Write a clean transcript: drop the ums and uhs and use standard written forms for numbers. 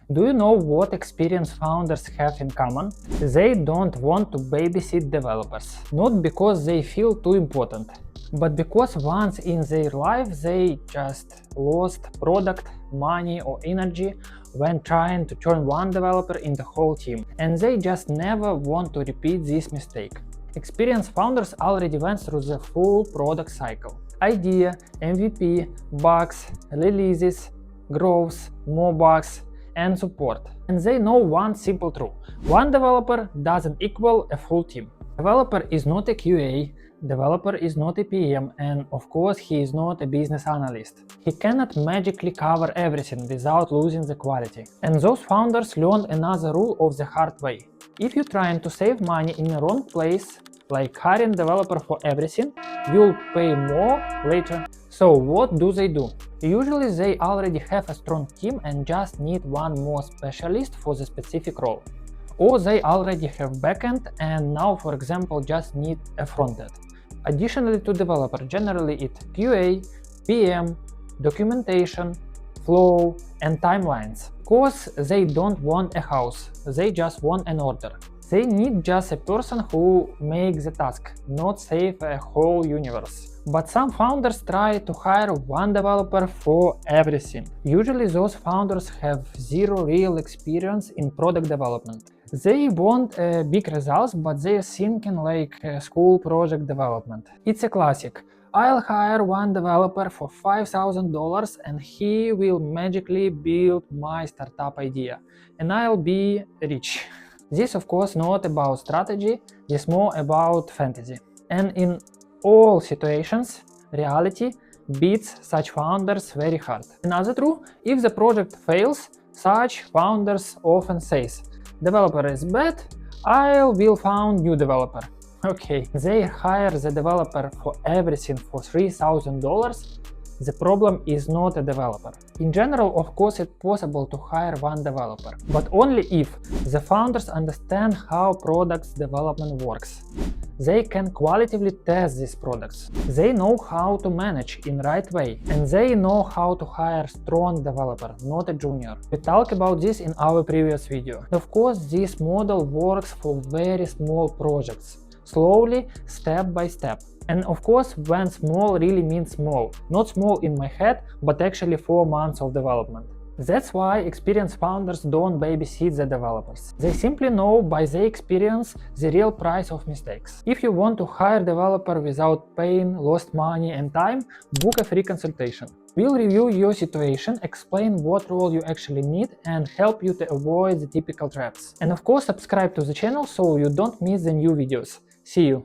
Do you know what experienced founders have in common? They don't want to babysit developers, not because they feel too important, but because once in their life they just lost product, money or energy when trying to turn one developer in the whole team, and they just never want to repeat this mistake. Experienced founders already went through the full product cycle: idea, MVP, bugs, releases, growth, more bugs, and support. And they know one simple truth: one developer doesn't equal a full team. Developer is not a QA, developer is not a PM, and of course he is not a business analyst. He cannot magically cover everything without losing the quality. And those founders learned another rule of the hard way. If you're trying to save money in the wrong place, like hiring developer for everything, you'll pay more later. So what do? Usually they already have a strong team and just need one more specialist for the specific role. Or they already have backend and now, for example, just need a frontend. Additionally to developer, generally it's QA, PM, documentation, flow, and timelines. Because they don't want a house, they just want an order. They need just a person who makes the task, not save a whole universe. But some founders try to hire one developer for everything. Usually those founders have zero real experience in product development. They want big results, but they're thinking like school project development. It's a classic. I'll hire one developer for $5,000 and he will magically build my startup idea, and I'll be rich. This of course not about strategy, this more about fantasy. And in all situations, reality beats such founders very hard. Another true, if the project fails, such founders often says, developer is bad, I will find new developer. Okay, they hire the developer for everything for $3,000. The problem is not a developer. In general, of course, it's possible to hire one developer, but only if the founders understand how products development works. They can qualitatively test these products. They know how to manage in right way, and they know how to hire strong developer, not a junior. We talked about this in our previous video. Of course, this model works for very small projects, slowly, step by step. And of course, when small really means small, not small in my head, but actually 4 months of development. That's why experienced founders don't babysit the developers. They simply know by their experience the real price of mistakes. If you want to hire a developer without pain, lost money and time, book a free consultation. We'll review your situation, explain what role you actually need, and help you to avoid the typical traps. And of course, subscribe to the channel so you don't miss the new videos. See you!